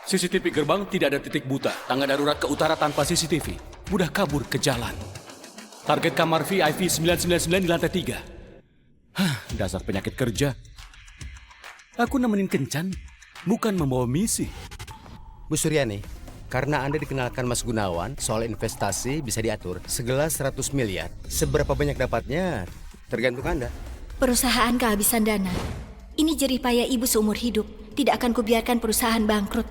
CCTV gerbang tidak ada titik buta. Tangga darurat ke utara tanpa CCTV. Mudah kabur ke jalan. Target kamar VIP 999 di lantai 3. Dasar penyakit kerja. Aku nemenin kencan, bukan membawa misi. Bu Suryani, karena Anda dikenalkan Mas Gunawan, soal investasi bisa diatur. Segelas 100 miliar. Seberapa banyak dapatnya, tergantung Anda. Perusahaan kehabisan dana. Ini jerih payah ibu seumur hidup. Tidak akan kubiarkan perusahaan bangkrut.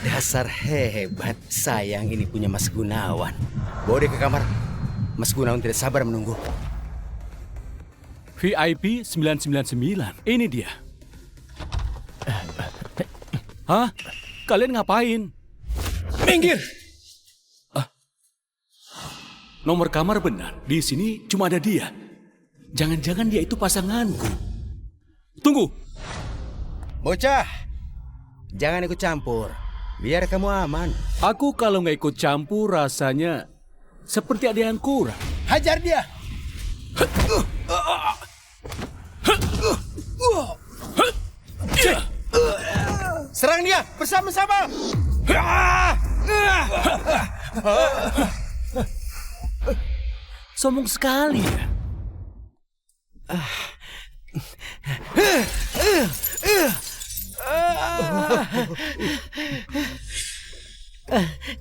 Dasar hebat, sayang ini punya Mas Gunawan. Bawa dia ke kamar. Mas Gunawan tidak sabar menunggu. VIP 999, ini dia. Hah? Kalian ngapain? Minggir! Nomor kamar benar, di sini cuma ada dia. Jangan-jangan dia itu pasanganku. Tunggu! Bocah, jangan ikut campur. Biar kamu aman. Aku kalau nggak ikut campur rasanya seperti ada yang kurang. Hajar dia! Serang dia bersama-sama. Sombong sekali ya.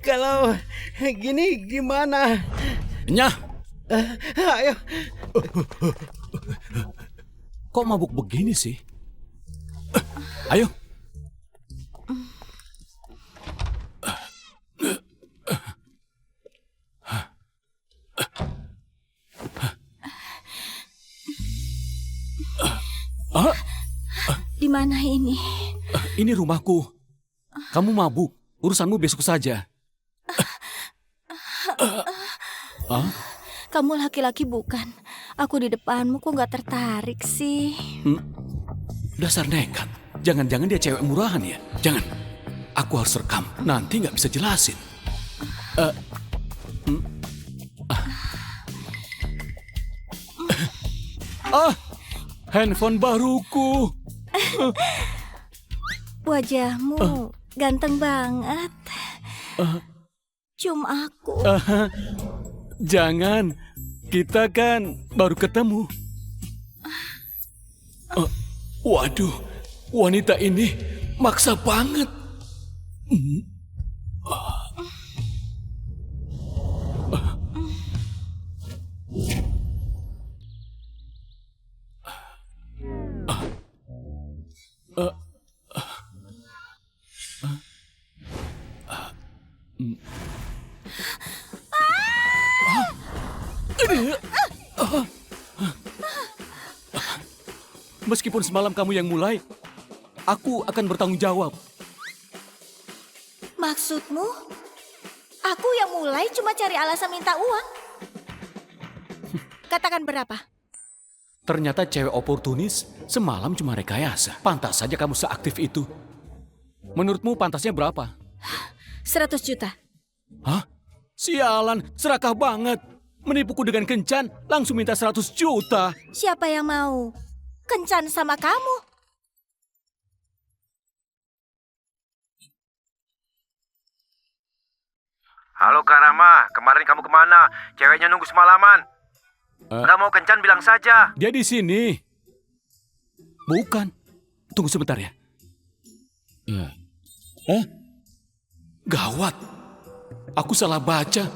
Kalau gini gimana? Nyah, Ayo. kok mabuk begini sih? Ayo. Di mana ini? Ini rumahku. Kamu mabuk. Urusanmu besok saja. Kamu laki-laki bukan? Aku di depanmu kok nggak tertarik sih? Dasar nekat. Jangan-jangan dia cewek murahan ya? Jangan. Aku harus rekam. Nanti nggak bisa jelasin. Handphone baruku. Wajahmu ganteng banget. Cium aku. Jangan. Kita kan baru ketemu. Waduh. Wanita ini maksa banget. Meskipun semalam kamu yang mulai, aku akan bertanggung jawab. Maksudmu? Aku yang mulai cuma cari alasan minta uang. Katakan berapa? Ternyata cewek oportunis semalam cuma rekayasa. Pantas saja kamu seaktif itu. Menurutmu pantasnya berapa? 100 juta. Hah? Sialan, serakah banget. Menipuku dengan kencan, langsung minta 100 juta. Siapa yang mau? Kencan sama kamu. Halo Kak Rama, kemarin kamu kemana? Ceweknya nunggu semalaman. Nggak mau kencan bilang saja. Dia di sini. Bukan. Tunggu sebentar ya. Gawat. Aku salah baca.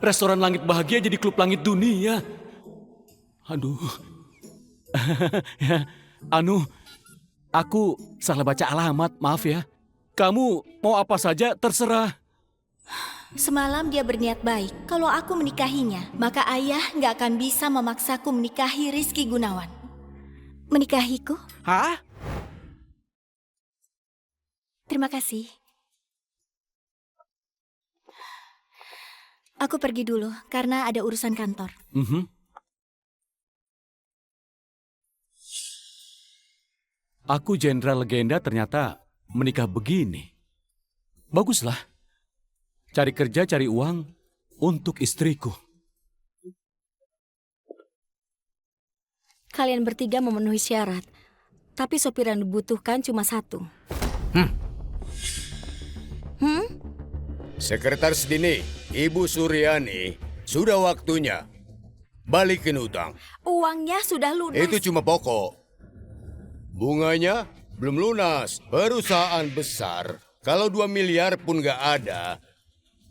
Restoran Langit Bahagia jadi klub langit dunia. Aduh. Aku salah baca alamat, maaf ya. Kamu mau apa saja terserah. Semalam dia berniat baik. Kalau aku menikahinya, maka ayah nggak akan bisa memaksaku menikahi Rizky Gunawan. Menikahiku? Hah? Terima kasih. Aku pergi dulu karena ada urusan kantor. Aku jenderal legenda ternyata menikah begini. Baguslah. Cari kerja, cari uang untuk istriku. Kalian bertiga memenuhi syarat, tapi sopir yang dibutuhkan cuma satu. Sekretaris Dini, Ibu Suryani, sudah waktunya balikin utang. Uangnya sudah lunas. Itu cuma pokok. Bunganya belum lunas. Perusahaan besar. Kalau 2 miliar pun nggak ada,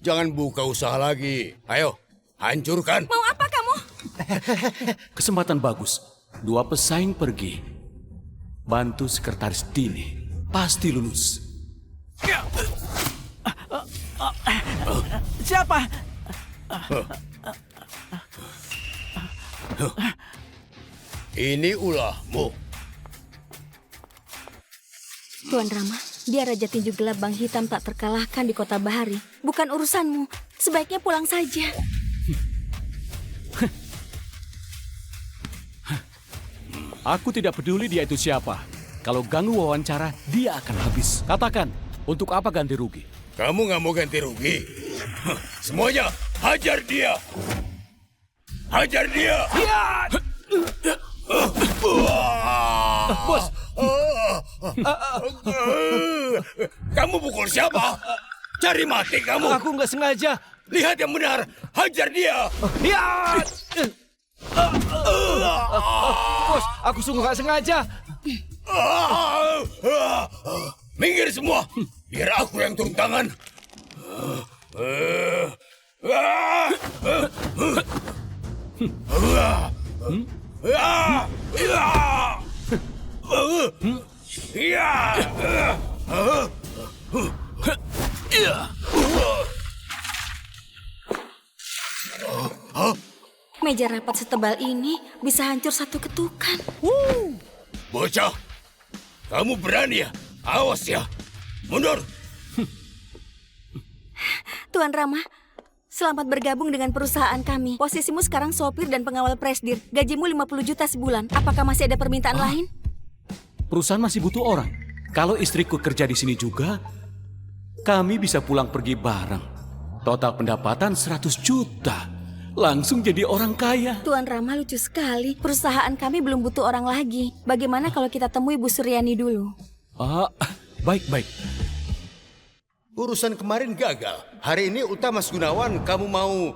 jangan buka usaha lagi. Ayo, hancurkan. Mau apa kamu? Kesempatan bagus. 2 pesaing pergi. Bantu sekretaris Dini. Pasti lulus. Siapa? Ini ulahmu. Tuan Rama, dia Raja Tinju Gelap Bang Hitam tak terkalahkan di kota Bahari. Bukan urusanmu. Sebaiknya pulang saja. Aku tidak peduli dia itu siapa. Kalau ganggu wawancara, dia akan habis. Katakan, untuk apa ganti rugi? Kamu nggak mau ganti rugi? Semuanya, hajar dia! Hajar dia! Bos, Kamu pukul siapa? Cari mati kamu! aku nggak sengaja. Lihat yang benar! Hajar dia! Ya! Bos, aku sungguh nggak sengaja. Minggir semua! Biar aku yang turun tangan. Meja rapat setebal ini bisa hancur satu ketukan. Bocah, kamu berani ya? Awas ya! Mundur! Tuan Rama, selamat bergabung dengan perusahaan kami. Posisimu sekarang sopir dan pengawal presdir. Gajimu 50 juta sebulan. Apakah masih ada permintaan lain? Perusahaan masih butuh orang. Kalau istriku kerja di sini juga, kami bisa pulang pergi bareng. Total pendapatan 100 juta. Langsung jadi orang kaya. Tuan Rama lucu sekali. Perusahaan kami belum butuh orang lagi. Bagaimana kalau kita temui Bu Suryani dulu? Baik-baik. Urusan kemarin gagal. Hari ini Ulta Mas Gunawan, kamu mau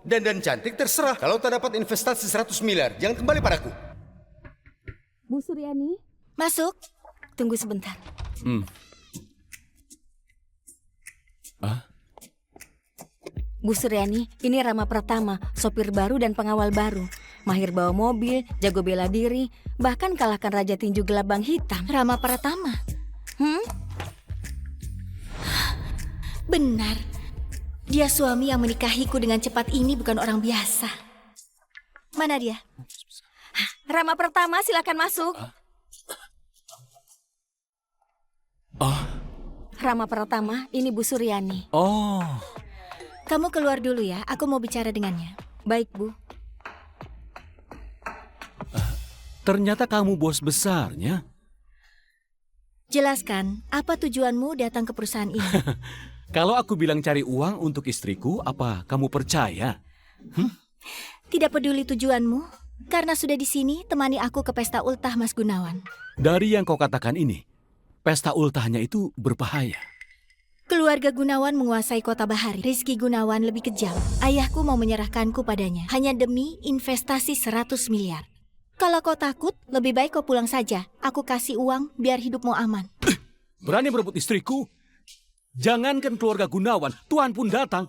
dandan cantik terserah. Kalau tak dapat investasi 100 miliar, jangan kembali padaku. Bu Suryani? Masuk. Tunggu sebentar. Bu Suryani, ini Rama Pratama, sopir baru dan pengawal baru. Mahir bawa mobil, jago bela diri, bahkan kalahkan Raja Tinju Gelap Bang Hitam. Rama Pratama. Benar. Dia suami yang menikahiku dengan cepat ini bukan orang biasa. Mana dia? Rama Pratama, silakan masuk. Rama Pratama, ini Bu Suryani. Kamu keluar dulu ya, aku mau bicara dengannya. Baik, Bu. Ternyata kamu bos besarnya. Jelaskan, apa tujuanmu datang ke perusahaan ini? Kalau aku bilang cari uang untuk istriku, apa kamu percaya? Tidak peduli tujuanmu, karena sudah di sini, temani aku ke pesta ultah Mas Gunawan. Dari yang kau katakan ini, pesta ultahnya itu berbahaya. Keluarga Gunawan menguasai kota Bahari. Rizky Gunawan lebih kejam. Ayahku mau menyerahkanku padanya, hanya demi investasi 100 miliar. Kalau kau takut, lebih baik kau pulang saja. Aku kasih uang biar hidupmu aman. Berani merebut istriku? Jangankan keluarga Gunawan, Tuan pun datang.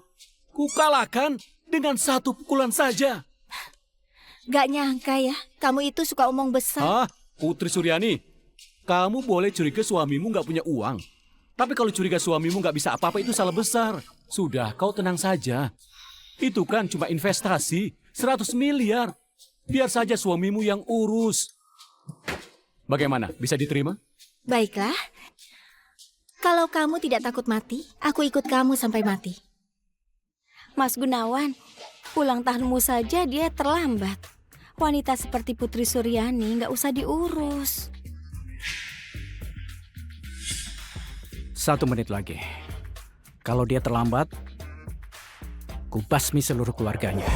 Kukalahkan dengan 1 pukulan saja. Gak nyangka ya, kamu itu suka omong besar. Putri Suryani, kamu boleh curiga suamimu gak punya uang. Tapi kalau curiga suamimu gak bisa apa-apa itu salah besar. Sudah, kau tenang saja. Itu kan cuma investasi, 100 miliar. Biar saja suamimu yang urus. Bagaimana, bisa diterima? Baiklah. Kalau kamu tidak takut mati, aku ikut kamu sampai mati. Mas Gunawan, ulang tahunmu saja dia terlambat. Wanita seperti Putri Suryani nggak usah diurus. 1 menit lagi. Kalau dia terlambat, ku basmi seluruh keluarganya.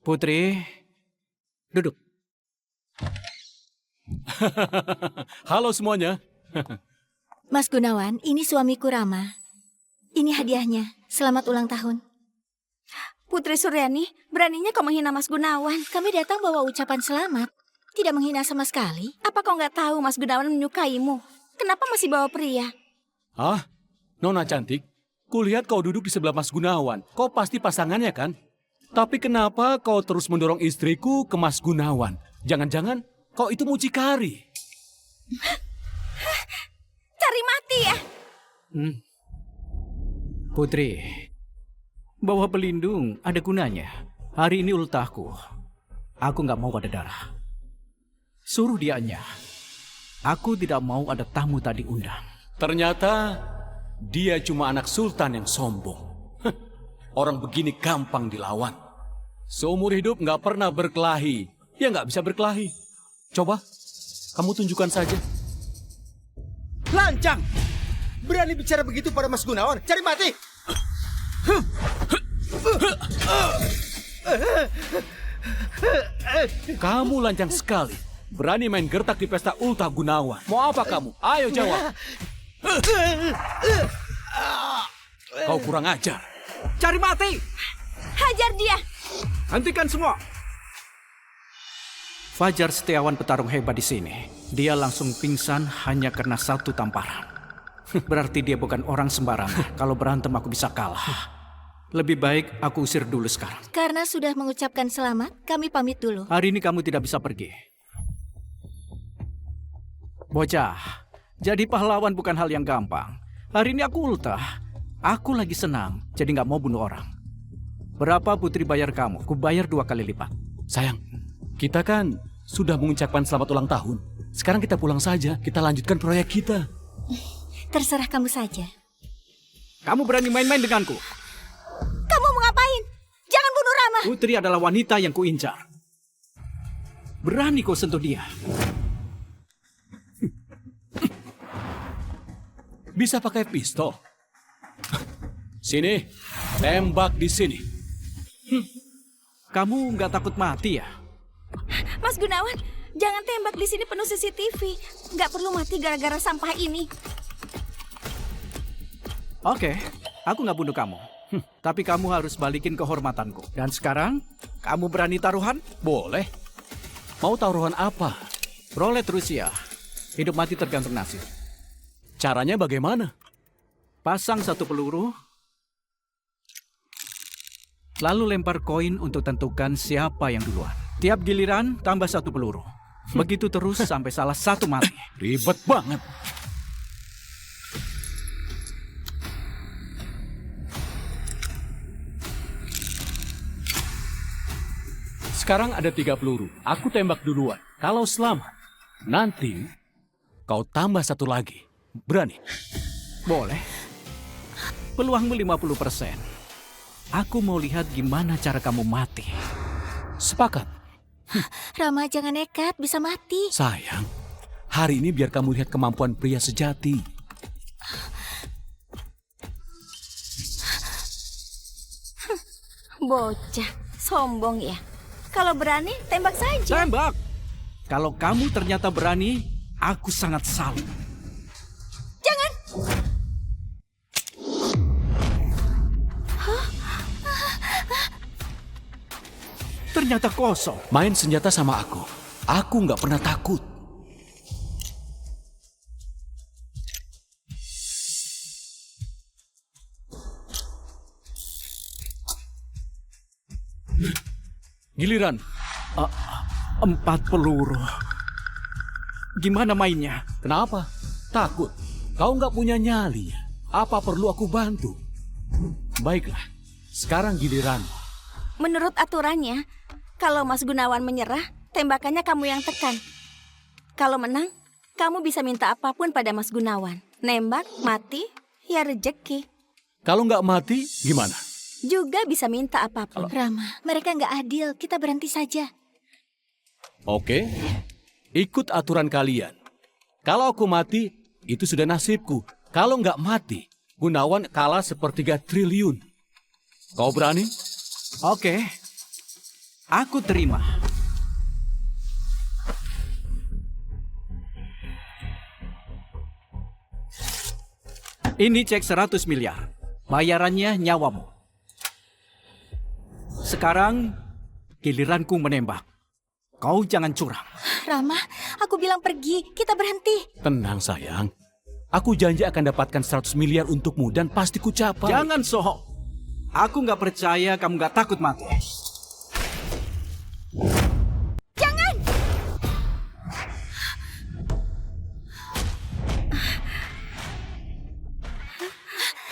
Putri, duduk. Halo semuanya. Mas Gunawan, ini suamiku Rama. Ini hadiahnya. Selamat ulang tahun. Putri Suryani, beraninya kau menghina Mas Gunawan. Kami datang bawa ucapan selamat. Tidak menghina sama sekali. Apa kau nggak tahu Mas Gunawan menyukaimu? Kenapa masih bawa pria? Ah, Nona cantik, kulihat kau duduk di sebelah Mas Gunawan. Kau pasti pasangannya kan? Tapi kenapa kau terus mendorong istriku ke Mas Gunawan? Jangan-jangan kau itu mucikari. Cari mati ya? Putri, bawa pelindung ada gunanya. Hari ini ultahku. Aku nggak mau ada darah. Suruh dianya. Aku tidak mau ada tamu tadi undang. Ternyata dia cuma anak sultan yang sombong. Heh, orang begini gampang dilawan. Seumur hidup nggak pernah berkelahi. Ya nggak bisa berkelahi. Coba, kamu tunjukkan saja. Lancang! Berani bicara begitu pada Mas Gunawan? Cari mati! Kamu lancang sekali. Berani main gertak di pesta Ulta Gunawan. Mau apa kamu? Ayo jawab. Kau kurang ajar. Cari mati! Hajar dia! Hentikan semua! Fajar Setiawan petarung hebat di sini. Dia langsung pingsan hanya karena 1 tamparan. Berarti dia bukan orang sembarangan. Kalau berantem aku bisa kalah. Lebih baik aku usir dulu sekarang. Karena sudah mengucapkan selamat, kami pamit dulu. Hari ini kamu tidak bisa pergi. Bocah, jadi pahlawan bukan hal yang gampang. Hari ini aku ultah. Aku lagi senang, jadi nggak mau bunuh orang. Berapa Putri bayar kamu? Ku bayar 2 kali lipat. Sayang, kita kan sudah mengucapkan selamat ulang tahun. Sekarang kita pulang saja. Kita lanjutkan proyek kita. Terserah kamu saja. Kamu berani main-main denganku? Kamu mau ngapain? Jangan bunuh Rama. Putri adalah wanita yang kuincar. Berani kau sentuh dia? Bisa pakai pistol. Sini, tembak di sini. Kamu nggak takut mati ya? Mas Gunawan, jangan tembak di sini penuh CCTV. Nggak perlu mati gara-gara sampah ini. Oke, aku nggak bunuh kamu. Tapi kamu harus balikin kehormatanku. Dan sekarang, kamu berani taruhan? Boleh. Mau taruhan apa? Roulette Rusia. Hidup mati tergantung nasib. Caranya bagaimana? Pasang 1 peluru, lalu lempar koin untuk tentukan siapa yang duluan. Tiap giliran tambah 1 peluru. Begitu terus sampai salah 1 mati. Ribet banget. Sekarang ada 3 peluru. Aku tembak duluan. Kalau selamat, nanti kau tambah 1 lagi. Berani? Boleh. Peluangmu 50%. Aku mau lihat gimana cara kamu mati. Sepakat. Rama, jangan nekat, bisa mati. Sayang, hari ini biar kamu lihat kemampuan pria sejati. Bocah, sombong ya. Kalau berani, tembak saja. Tembak! Kalau kamu ternyata berani, aku sangat salut. Jangan! Ternyata kosong. Main senjata sama aku. Aku nggak pernah takut. Giliran. 4 peluru. Gimana mainnya? Kenapa? Takut? Kau nggak punya nyali. Apa perlu aku bantu? Baiklah. Sekarang giliran. Menurut aturannya, kalau Mas Gunawan menyerah, tembakannya kamu yang tekan. Kalau menang, Kamu bisa minta apapun pada Mas Gunawan. Nembak, mati, ya rejeki. Kalau nggak mati, gimana? Juga bisa minta apapun. Rama, mereka nggak adil. Kita berhenti saja. Oke, ikut aturan kalian. Kalau aku mati, itu sudah nasibku. Kalau nggak mati, Gunawan kalah 1/3 triliun. Kau berani? Oke, aku terima. Ini cek 100 miliar. Bayarannya nyawamu. Sekarang giliranku menembak. Kau jangan curang. Rama, aku bilang pergi. Kita berhenti. Tenang sayang. Aku janji akan dapatkan 100 miliar untukmu dan pasti ku capai. Jangan sohok. Aku nggak percaya kamu nggak takut mati.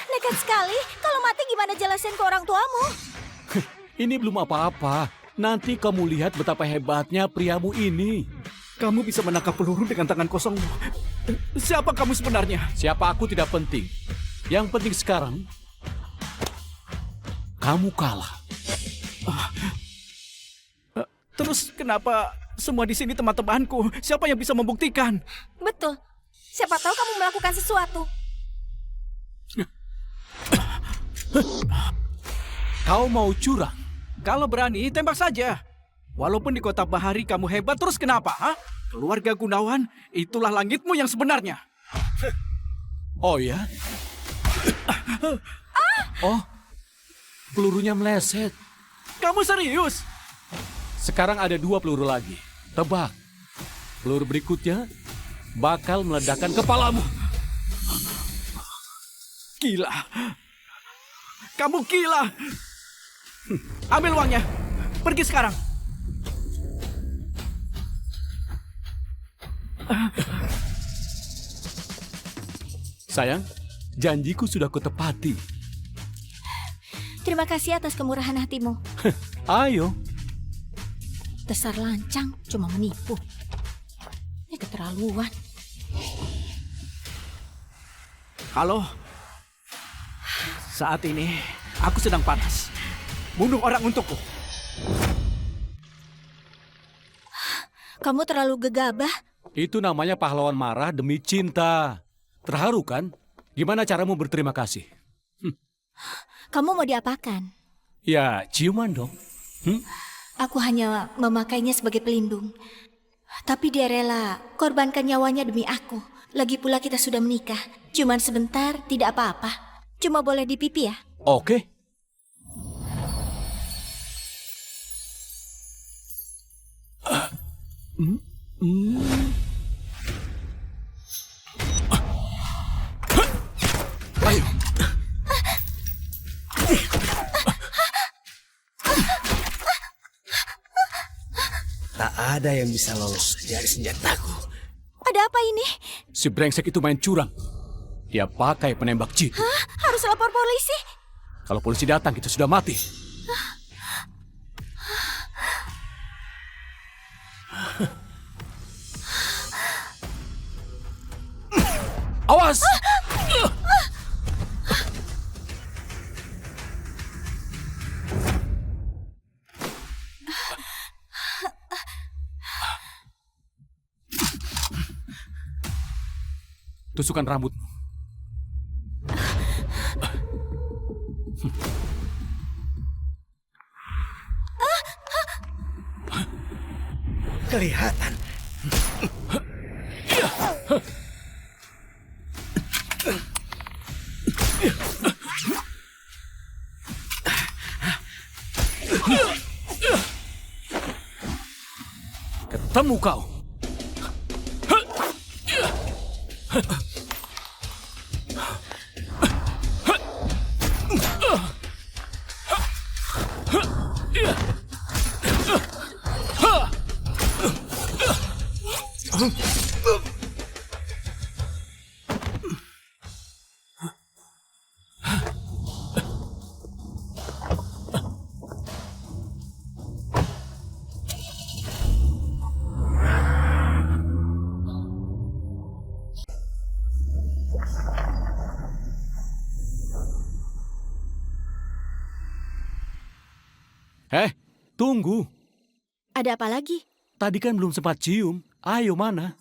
Nekat sekali. Kalau mati gimana jelasin ke orang tuamu? Ini belum apa-apa. Nanti kamu lihat betapa hebatnya priamu ini. Kamu bisa menangkap peluru dengan tangan kosongmu. Siapa kamu sebenarnya? Siapa aku tidak penting. Yang penting sekarang, kamu kalah. Terus kenapa semua di sini teman-temanku? Siapa yang bisa membuktikan? Betul. Siapa tahu kamu melakukan sesuatu. Kau mau curang? Kalau berani, tembak saja. Walaupun di kota Bahari kamu hebat, terus kenapa? Ha? Keluarga Gunawan, itulah langitmu yang sebenarnya. Oh ya? Oh, pelurunya meleset. Kamu serius? Sekarang ada 2 peluru lagi. Tebak, peluru berikutnya bakal meledakkan kepalamu. Gila. Kamu gila. Ambil uangnya. Pergi sekarang. Sayang, janjiku sudah kutepati. Terima kasih atas kemurahan hatimu. Ayo. Dasar lancang, cuma menipu. Ini keterlaluan. Halo. Saat ini aku sedang panas. Bunuh orang untukku. Kamu terlalu gegabah. Itu namanya pahlawan marah demi cinta. Terharu kan? Gimana caramu berterima kasih? Kamu mau diapakan? Ya, ciuman dong. Aku hanya memakainya sebagai pelindung. Tapi dia rela korbankan nyawanya demi aku. Lagi pula kita sudah menikah. Cuman sebentar, tidak apa-apa. Cuma boleh di pipi ya? Oke. Ayo. Tak ada yang bisa lolos dari senjataku. Ada apa ini? Si brengsek itu main curang. Dia pakai penembak jitu. Hah? Harus lapor polisi? Kalau polisi datang, kita sudah mati. Awas! Tusukan rambutmu. Kelihatan. Ketemu kau. Tunggu. Ada apa lagi? Tadi kan belum sempat cium. Ayo mana?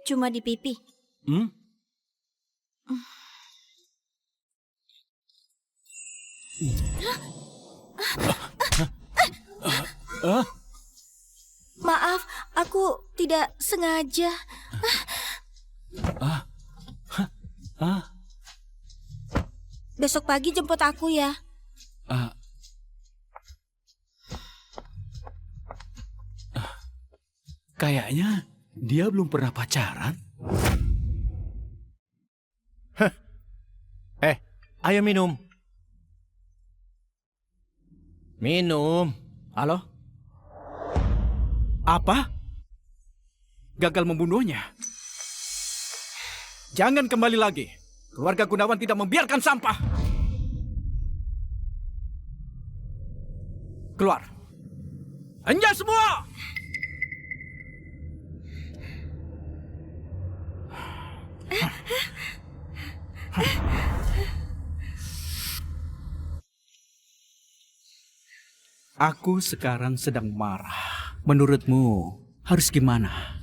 Cuma di pipi. Hmm? Maaf, aku tidak sengaja. Besok pagi jemput aku ya. Kayaknya dia belum pernah pacaran. Ayo minum. Minum. Halo? Apa? Gagal membunuhnya? Jangan kembali lagi. Keluarga Gunawan tidak membiarkan sampah. Keluar. Anda semua! Aku sekarang sedang marah. Menurutmu harus gimana?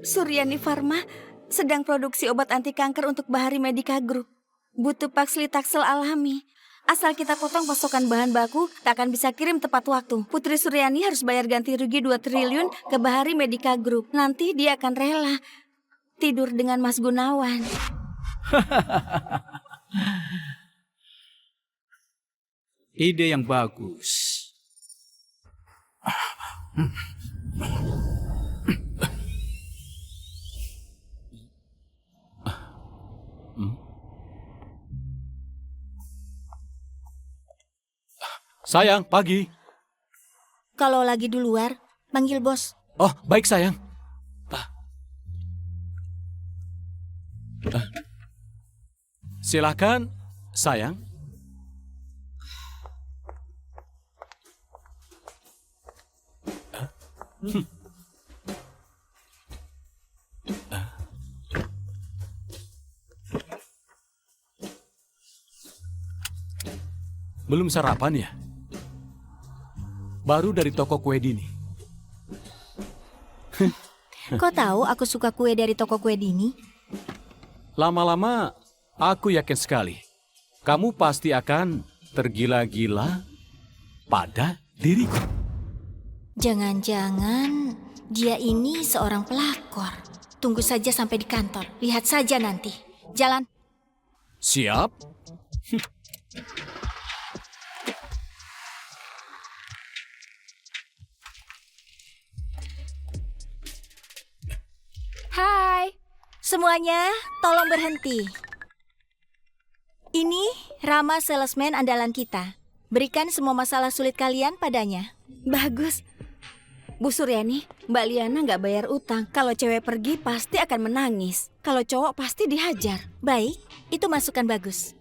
Suryani Pharma sedang produksi obat anti kanker untuk Bahari Medica Group. Butuh Paxlitaxel alami. Asal kita potong pasokan bahan baku, tak akan bisa kirim tepat waktu. Putri Suryani harus bayar ganti rugi 2 triliun ke Bahari Medica Group. Nanti dia akan rela tidur dengan Mas Gunawan. Ide yang bagus. Sayang, pagi. Kalau lagi di luar, panggil bos. Oh, baik sayang. Silakan, sayang. Belum sarapan ya? Baru dari toko kue Dini. Kau tahu aku suka kue dari toko kue Dini? Lama-lama, aku yakin sekali. Kamu pasti akan tergila-gila pada diriku. Jangan-jangan dia ini seorang pelakor. Tunggu saja sampai di kantor. Lihat saja nanti. Jalan. Siap? Hai. Semuanya, tolong berhenti. Ini Rama salesman andalan kita. Berikan semua masalah sulit kalian padanya. Bagus. Bu Suryani, Mbak Liana nggak bayar utang. Kalau cewek pergi pasti akan menangis. Kalau cowok pasti dihajar. Baik, itu masukan bagus.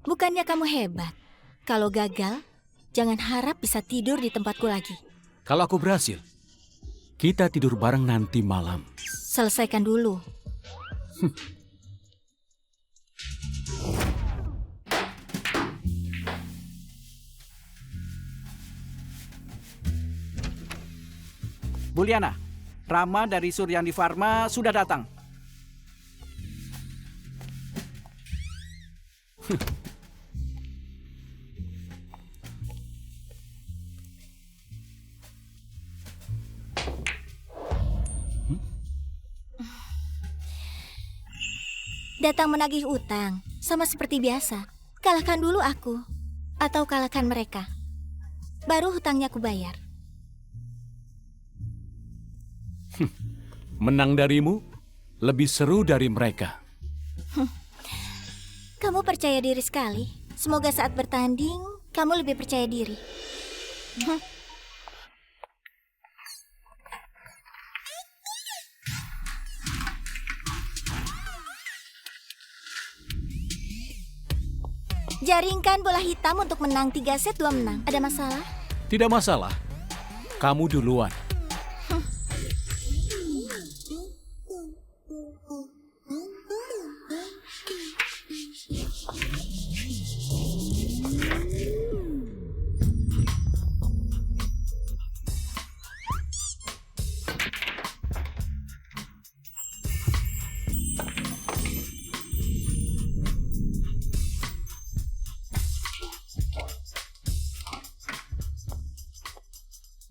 Bukannya kamu hebat. Kalau gagal, jangan harap bisa tidur di tempatku lagi. Kalau aku berhasil, kita tidur bareng nanti malam. Selesaikan dulu. Bu Liana, Rama dari Suryani Pharma sudah datang. Datang menagih utang, sama seperti biasa. Kalahkan dulu aku, atau kalahkan mereka. Baru hutangnya aku bayar. Menang darimu lebih seru dari mereka. Kamu percaya diri sekali. Semoga saat bertanding, kamu lebih percaya diri. Jaringkan bola hitam untuk menang 3 set 2 menang. Ada masalah? Tidak masalah. Kamu duluan.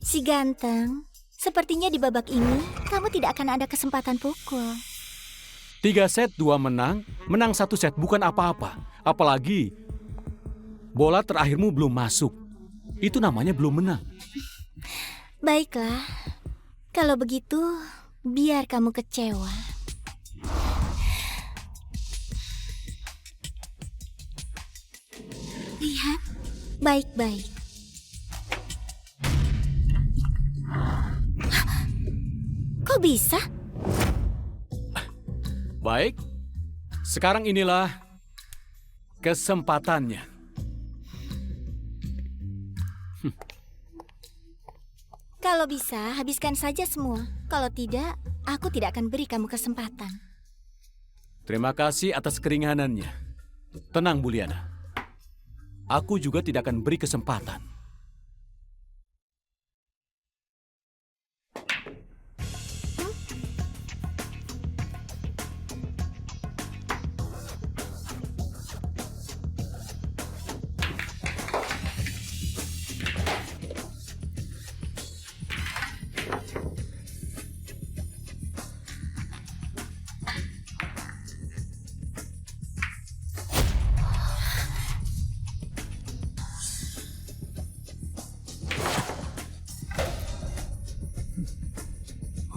Si ganteng, sepertinya di babak ini kamu tidak akan ada kesempatan pukul. 3 set 2 menang, menang 1 set bukan apa-apa. Apalagi bola terakhirmu belum masuk. Itu namanya belum menang. Baiklah, kalau begitu biar kamu kecewa. Lihat baik-baik. Kok bisa? Baik, sekarang inilah kesempatannya. Kalau bisa, habiskan saja semua. Kalau tidak, aku tidak akan beri kamu kesempatan. Terima kasih atas keringanannya. Tenang, Buliana. Aku juga tidak akan beri kesempatan.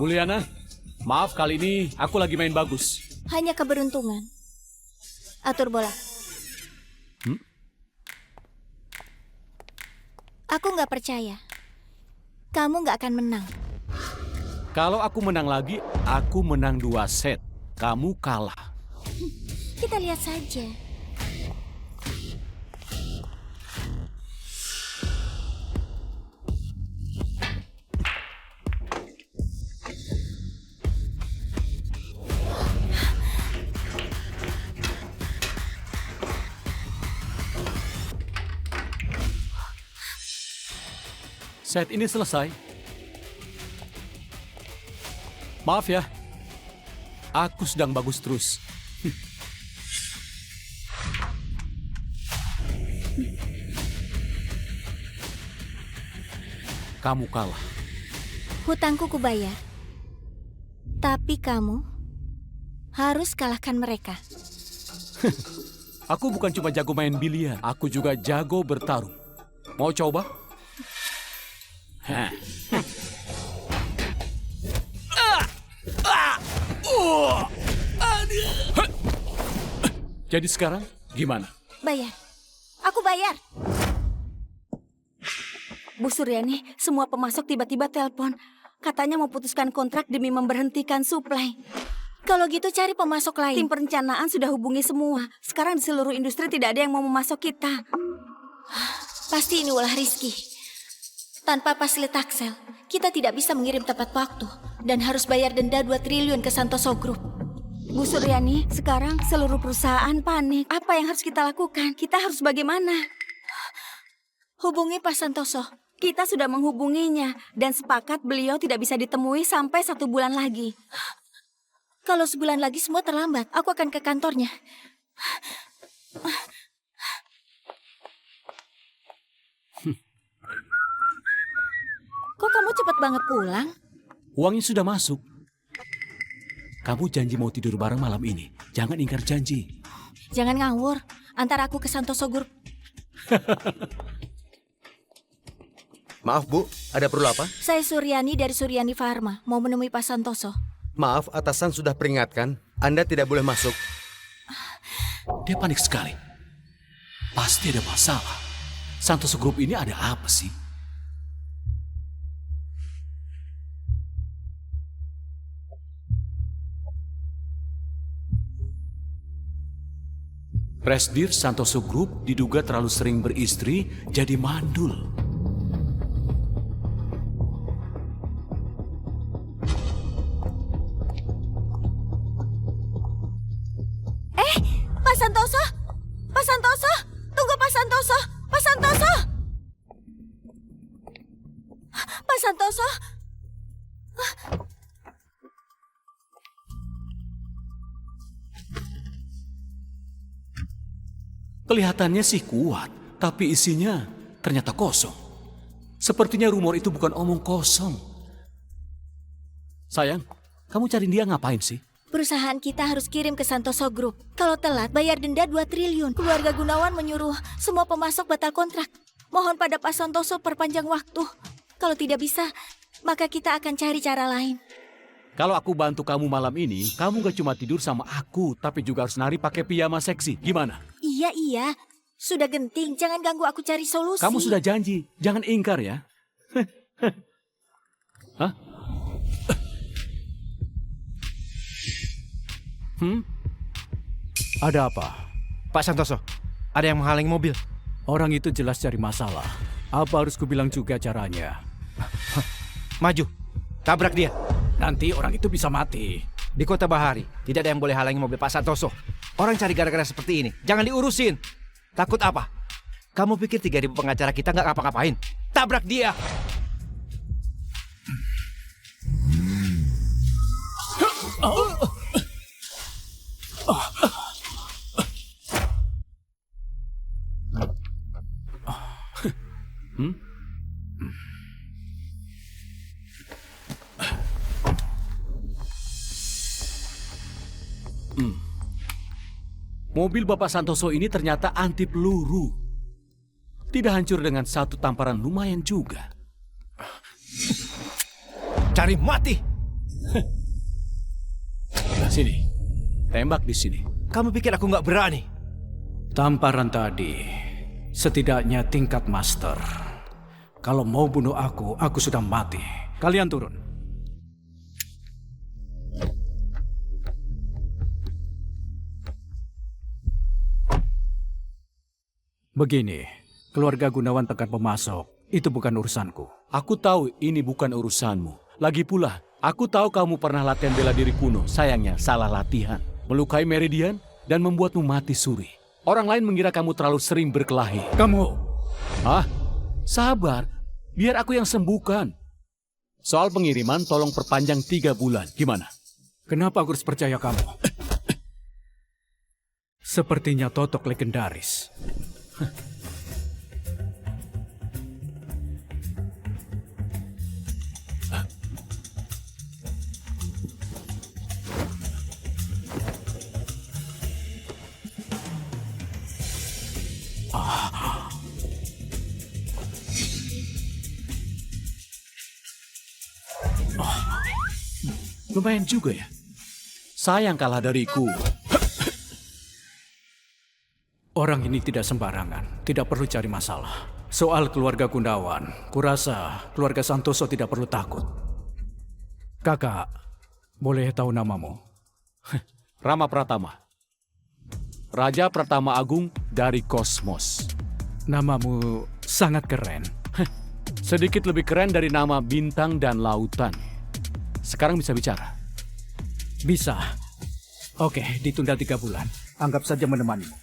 Buliana, maaf kali ini aku lagi main bagus. Hanya keberuntungan. Atur bola. Aku nggak percaya. Kamu nggak akan menang. Kalau aku menang lagi, aku menang 2 set. Kamu kalah. Kita lihat saja. Set ini selesai. Maaf ya, aku sedang bagus terus. Kamu kalah. Hutangku kubayar. Tapi kamu harus kalahkan mereka. Aku bukan cuma jago main biliar, aku juga jago bertarung. Mau coba? Jadi sekarang gimana? Bayar. Aku bayar. Bu Suryani, semua pemasok tiba-tiba telepon. Katanya mau putuskan kontrak demi memberhentikan suplai. Kalau gitu cari pemasok lain. Tim perencanaan sudah hubungi semua. Sekarang di seluruh industri tidak ada yang mau memasok kita. Pasti ini ulah Rizky. Tanpa Paslitaxel, kita tidak bisa mengirim tepat waktu dan harus bayar denda 2 triliun ke Santoso Group. Bu Suryani, sekarang seluruh perusahaan panik. Apa yang harus kita lakukan? Kita harus bagaimana? Hubungi Pak Santoso. Kita sudah menghubunginya dan sepakat beliau tidak bisa ditemui sampai 1 bulan lagi. Kalau sebulan lagi semua terlambat, aku akan ke kantornya. Kok kamu cepat banget pulang? Uangnya sudah masuk. Kamu janji mau tidur bareng malam ini. Jangan ingkar janji. Jangan ngawur. Antar aku ke Santoso Group. Maaf Bu, ada perlu apa? Saya Suryani dari Suryani Pharma. Mau menemui Pak Santoso. Maaf, atasan sudah peringatkan. Anda tidak boleh masuk. Dia panik sekali. Pasti ada masalah. Santoso Group ini ada apa sih? Presdir Santoso Group diduga terlalu sering beristri, jadi mandul. Pak Santoso! Pak Santoso! Tunggu Pak Santoso! Pak Santoso! Pak Santoso! Kelihatannya sih kuat, tapi isinya ternyata kosong. Sepertinya rumor itu bukan omong kosong. Sayang, kamu cari dia ngapain sih? Perusahaan kita harus kirim ke Santoso Group. Kalau telat, bayar denda 2 triliun. Keluarga Gunawan menyuruh semua pemasok batal kontrak. Mohon pada Pak Santoso perpanjang waktu. Kalau tidak bisa, maka kita akan cari cara lain. Kalau aku bantu kamu malam ini, kamu gak cuma tidur sama aku, tapi juga harus nari pakai piyama seksi. Gimana? Iya. Sudah genting, jangan ganggu aku cari solusi. Kamu sudah janji, jangan ingkar ya. Hah? Ada apa? Pak Santoso, ada yang menghalangi mobil. Orang itu jelas cari masalah. Apa harus kubilang juga caranya? Maju, tabrak dia. Nanti orang itu bisa mati. Di Kota Bahari, tidak ada yang boleh halangi mobil Pak Santoso. Orang cari gara-gara seperti ini, jangan diurusin. Takut apa? Kamu pikir 3.000 pengacara kita nggak ngapa-ngapain? Tabrak dia! Mobil Bapak Santoso ini ternyata anti peluru. Tidak hancur dengan satu tamparan lumayan juga. Cari mati! Sini, tembak di sini. Kamu pikir aku nggak berani? Tamparan tadi setidaknya tingkat master. Kalau mau bunuh aku sudah mati. Kalian turun. Begini, keluarga Gunawan tekan pemasok. Itu bukan urusanku. Aku tahu ini bukan urusanmu. Lagi pula, aku tahu kamu pernah latihan bela diri kuno. Sayangnya, salah latihan. Melukai Meridian dan membuatmu mati suri. Orang lain mengira kamu terlalu sering berkelahi. Kamu! Hah? Sabar, biar aku yang sembuhkan. Soal pengiriman, tolong perpanjang 3 bulan. Gimana? Kenapa aku harus percaya kamu? Sepertinya Totok legendaris. Lumayan juga ya. Sayang kalah dariku. Orang ini tidak sembarangan, tidak perlu cari masalah. Soal keluarga Gunawan, kurasa keluarga Santoso tidak perlu takut. Kakak, boleh tahu namamu? Rama Pratama. Raja Pratama Agung dari Kosmos. Namamu sangat keren. Sedikit lebih keren dari nama bintang dan lautan. Sekarang bisa bicara? Bisa. Oke, ditunda 3 bulan. Anggap saja menemanimu.